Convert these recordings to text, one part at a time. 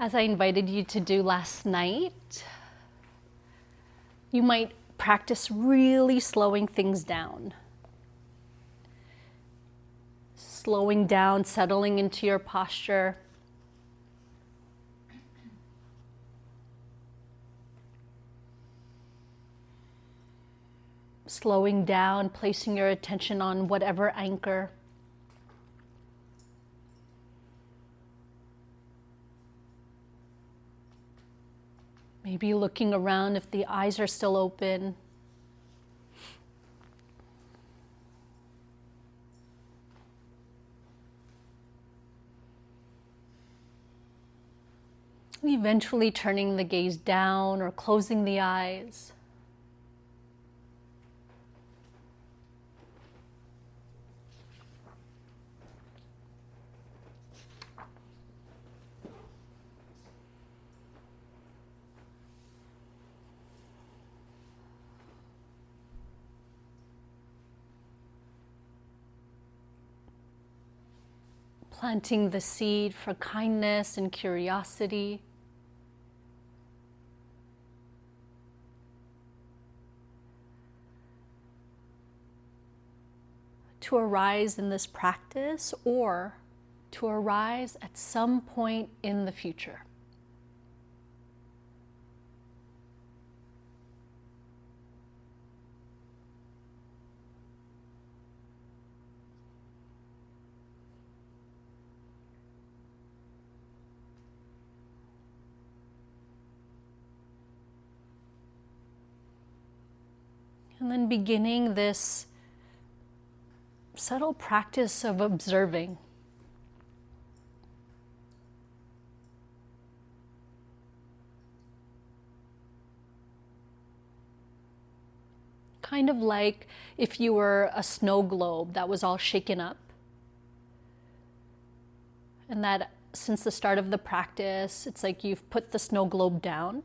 As I invited you to do last night, you might practice really slowing things down. Slowing down, settling into your posture. Slowing down, placing your attention on whatever anchor. Maybe looking around if the eyes are still open. Eventually turning the gaze down or closing the eyes. Planting the seed for kindness and curiosity. To arise in this practice or to arise at some point in the future. And then beginning this subtle practice of observing. Kind of like if you were a snow globe that was all shaken up. And that since the start of the practice, it's like you've put the snow globe down.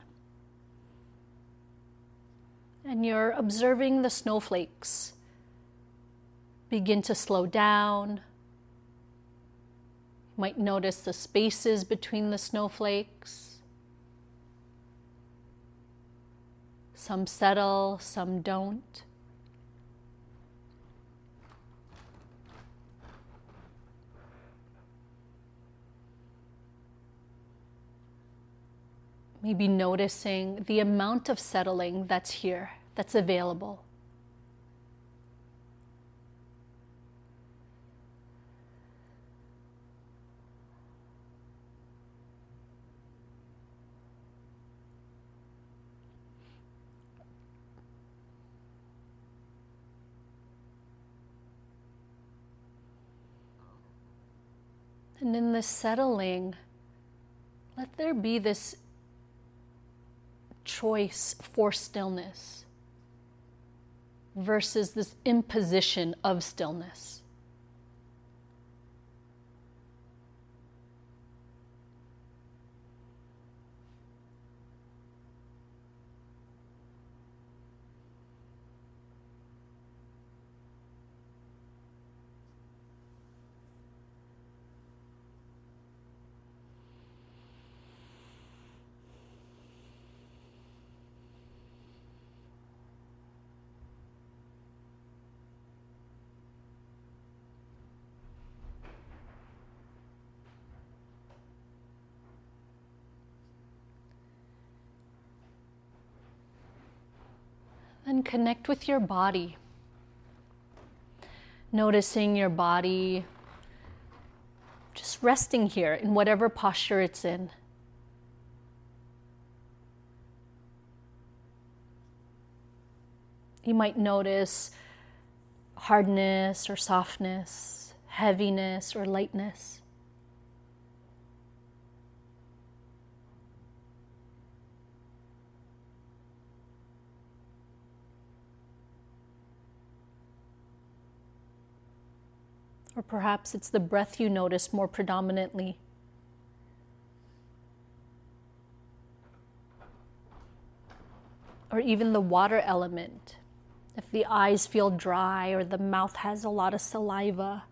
And you're observing the snowflakes begin to slow down. You might notice the spaces between the snowflakes. Some settle, some don't. Maybe noticing the amount of settling that's here, that's available. And in this settling, let there be this choice for stillness versus this imposition of stillness. And connect with your body. Noticing your body just resting here in whatever posture it's in. You might notice hardness or softness, heaviness or lightness. Or perhaps it's the breath you notice more predominantly. Or even the water element. If the eyes feel dry or the mouth has a lot of saliva.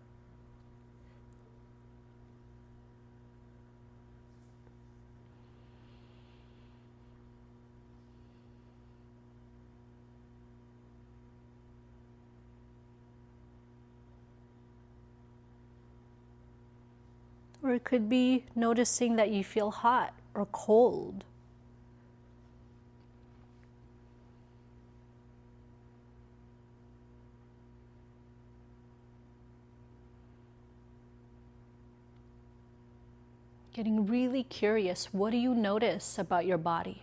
Or it could be noticing that you feel hot or cold. Getting really curious, what do you notice about your body?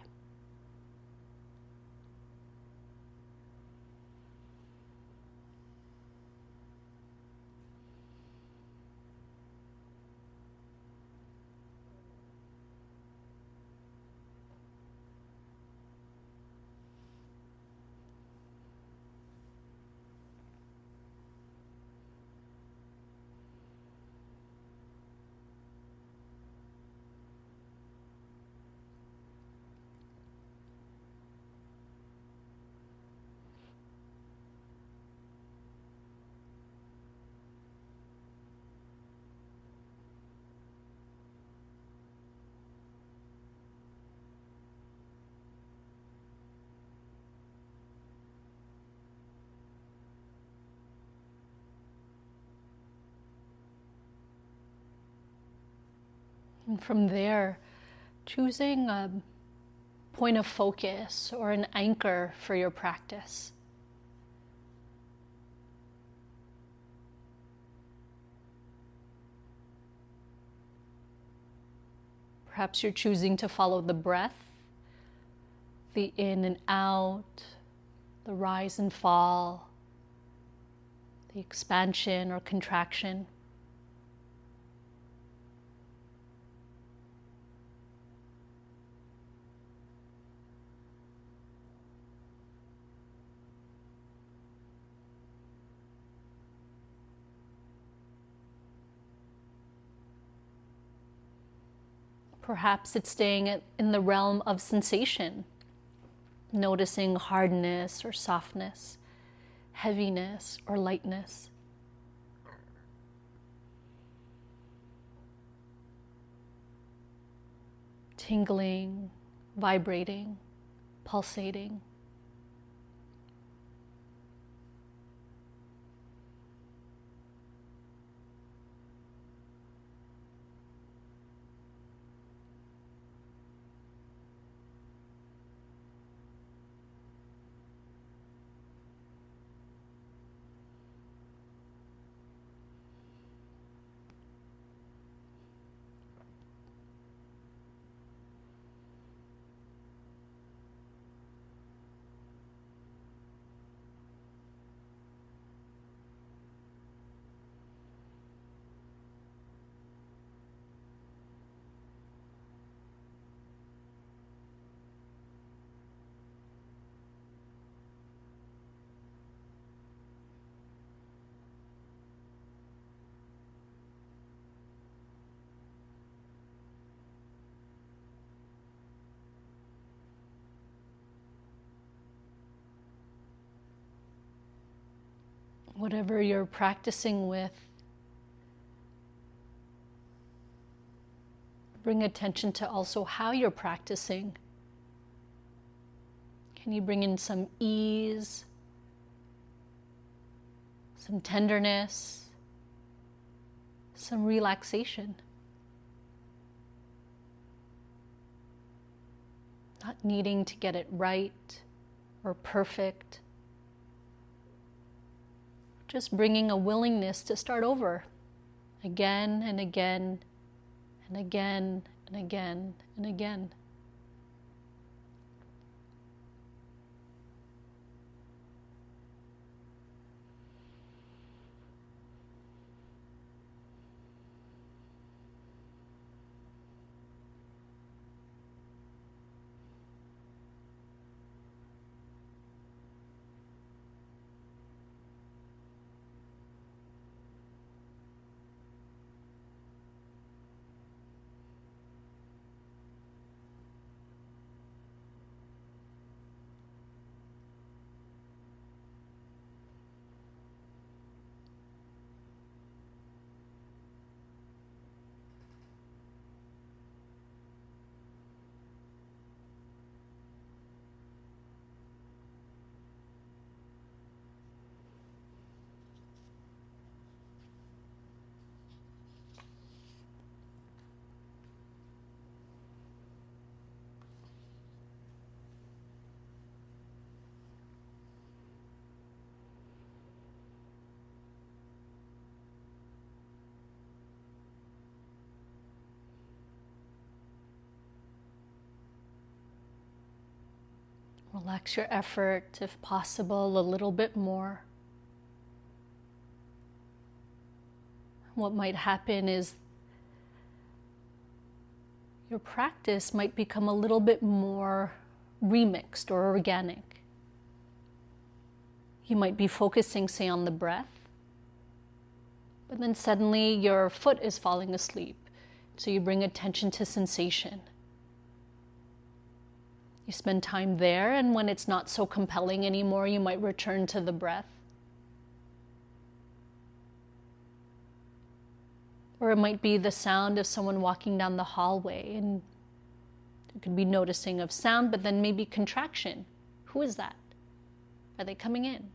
And from there, choosing a point of focus or an anchor for your practice. Perhaps you're choosing to follow the breath, the in and out, the rise and fall, the expansion or contraction. Perhaps it's staying in the realm of sensation, noticing hardness or softness, heaviness or lightness. Tingling, vibrating, pulsating. Whatever you're practicing with, bring attention to also how you're practicing. Can you bring in some ease, some tenderness, some relaxation? Not needing to get it right or perfect. Just bringing a willingness to start over again and again and again and again and again. Relax your effort, if possible, a little bit more. What might happen is your practice might become a little bit more remixed or organic. You might be focusing, say, on the breath, but then suddenly your foot is falling asleep. So you bring attention to sensation. You spend time there, and when it's not so compelling anymore, you might return to the breath. Or it might be the sound of someone walking down the hallway, and you could be noticing of sound, but then maybe contraction. Who is that? Are they coming in?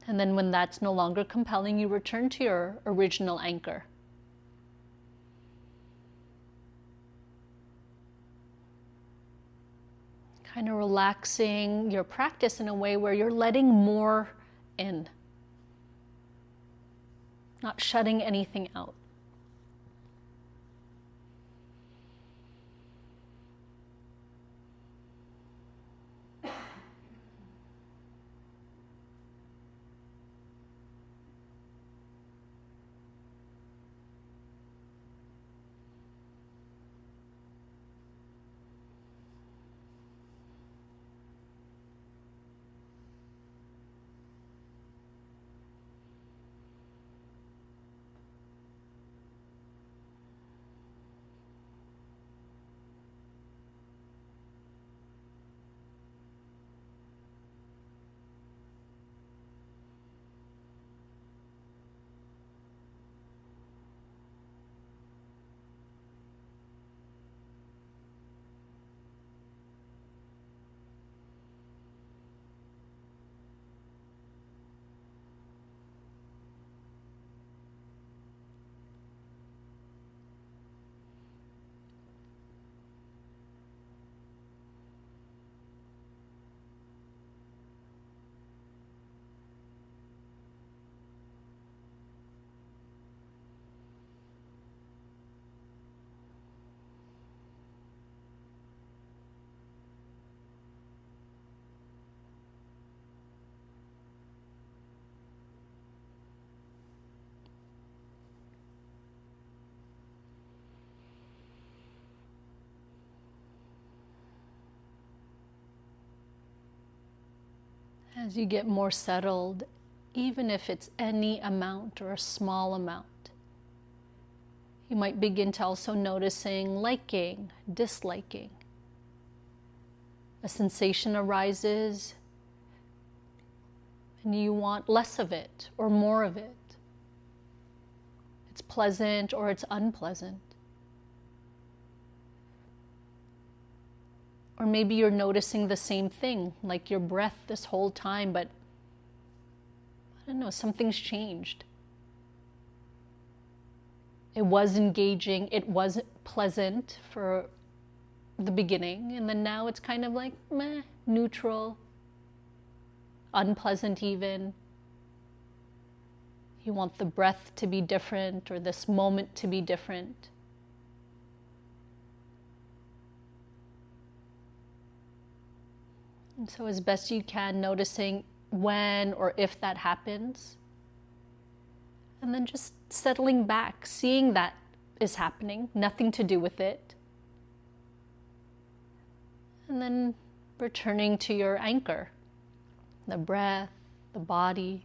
And then when that's no longer compelling, you return to your original anchor. Kind of relaxing your practice in a way where you're letting more in, not shutting anything out. As you get more settled, even if it's any amount or a small amount, you might begin to also noticing liking, disliking. A sensation arises and you want less of it or more of it. It's pleasant or it's unpleasant. Or maybe you're noticing the same thing, like your breath this whole time, but I don't know, something's changed. It was engaging, it was pleasant for the beginning, and then now it's kind of like meh, neutral, unpleasant even. You want the breath to be different or this moment to be different. And so as best you can, noticing when or if that happens. And then just settling back, seeing that is happening, nothing to do with it. And then returning to your anchor, the breath, the body.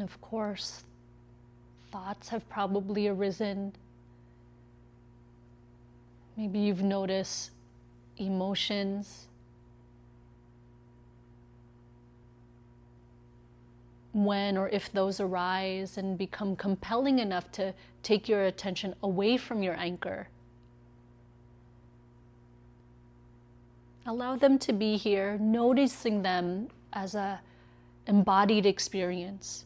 of course, thoughts have probably arisen. Maybe you've noticed emotions. When or if those arise and become compelling enough to take your attention away from your anchor, allow them to be here, noticing them as a embodied experience.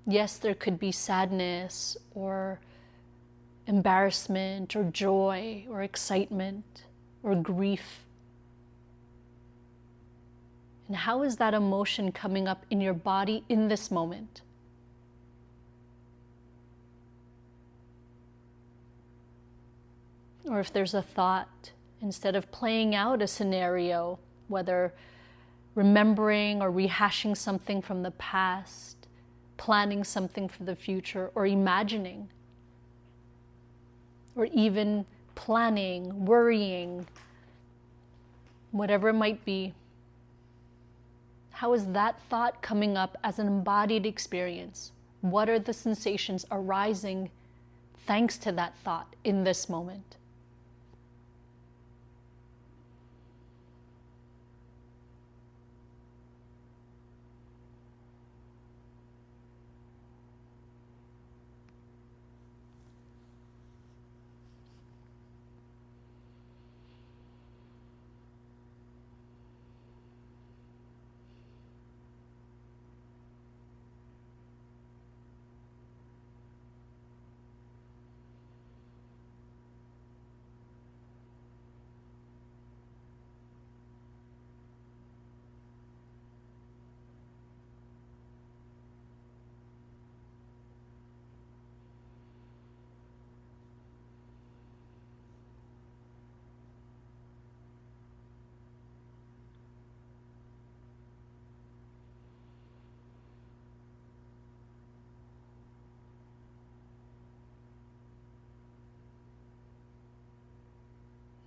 Yes, there could be sadness or embarrassment or joy or excitement or grief. And how is that emotion coming up in your body in this moment? Or if there's a thought, instead of playing out a scenario, whether remembering or rehashing something from the past, planning something for the future, or imagining, or even planning, worrying, whatever it might be, how is that thought coming up as an embodied experience? What are the sensations arising thanks to that thought in this moment?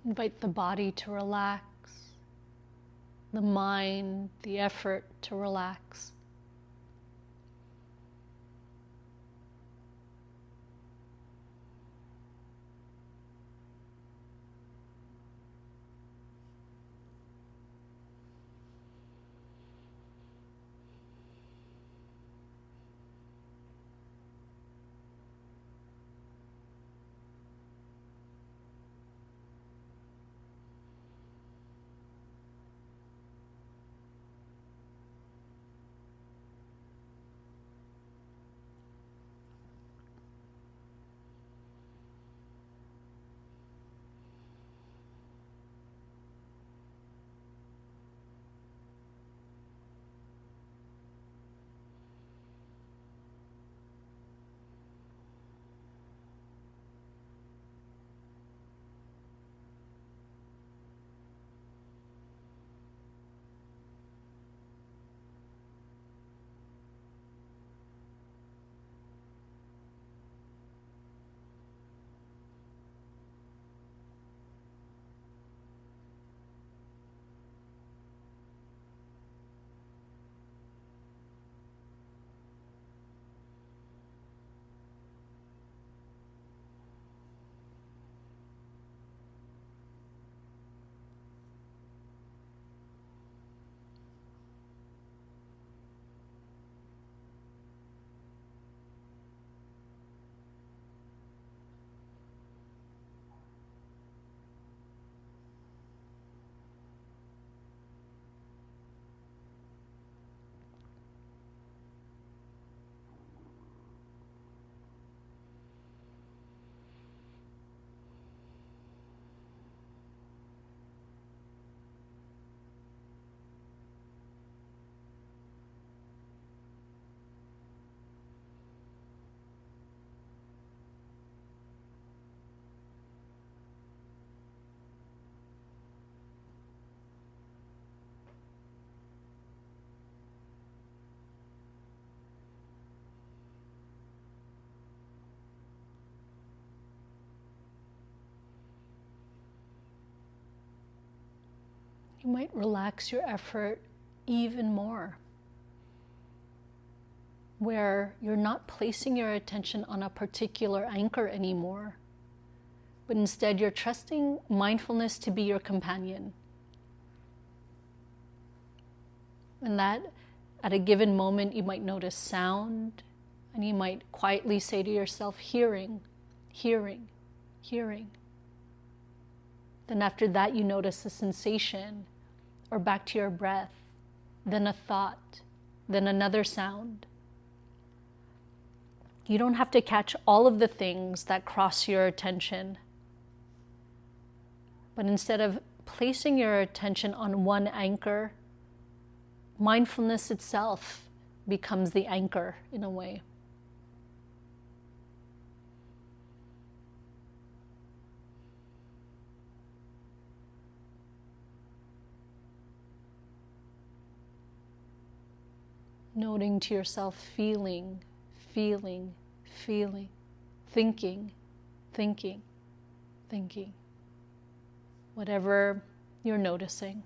Invite the body to relax, the mind, the effort to relax. You might relax your effort even more. where you're not placing your attention on a particular anchor anymore, but instead you're trusting mindfulness to be your companion. And that at a given moment you might notice sound, and you might quietly say to yourself, hearing, hearing, hearing. Then after that you notice a sensation, or back to your breath, then a thought, then another sound. You don't have to catch all of the things that cross your attention, but instead of placing your attention on one anchor, mindfulness itself becomes the anchor in a way. Noting to yourself, feeling, feeling, feeling, thinking, thinking, thinking. Whatever you're noticing.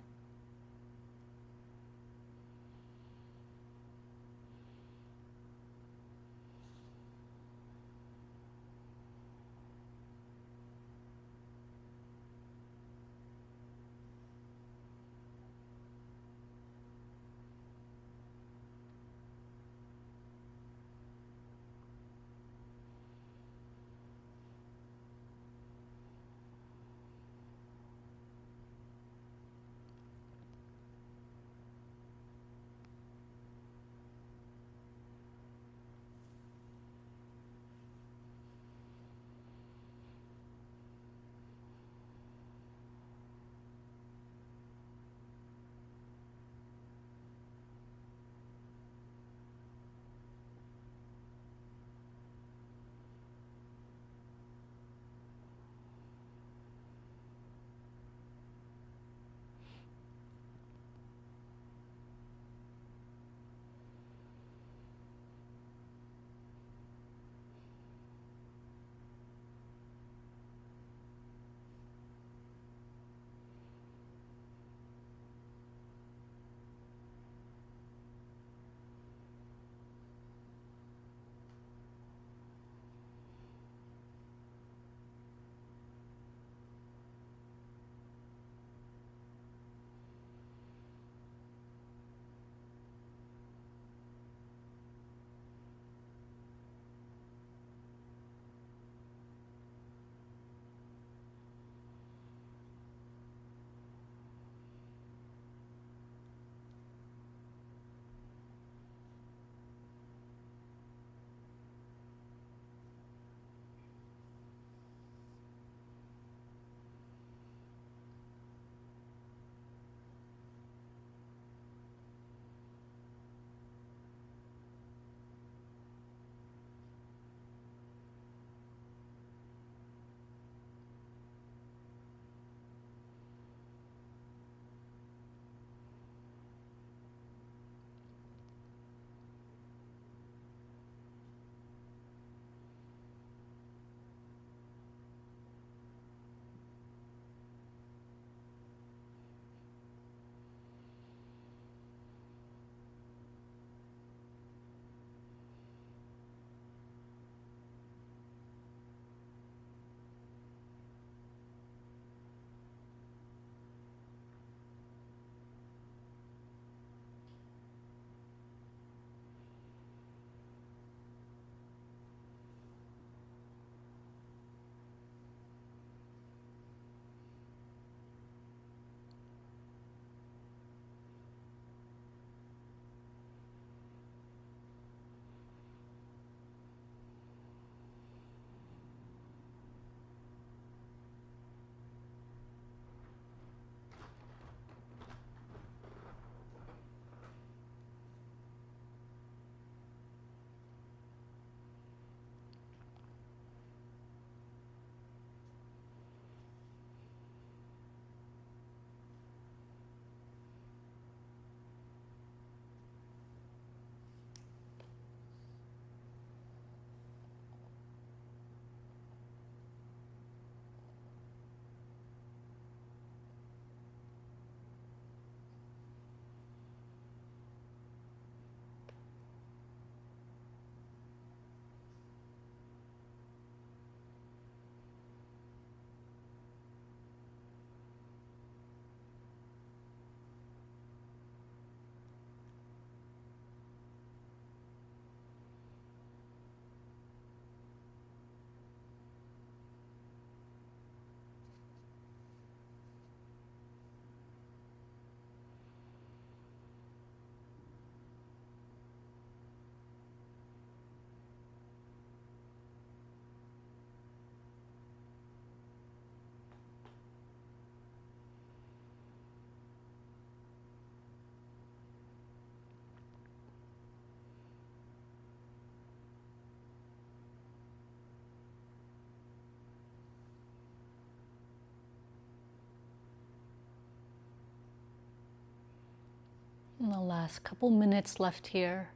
In the last couple minutes left here,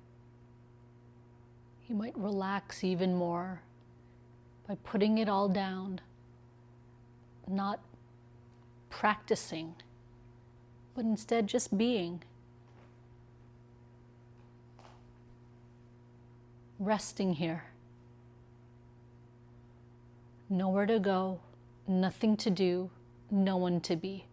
you might relax even more by putting it all down, not practicing, but instead just being. Resting here. Nowhere to go, nothing to do, no one to be.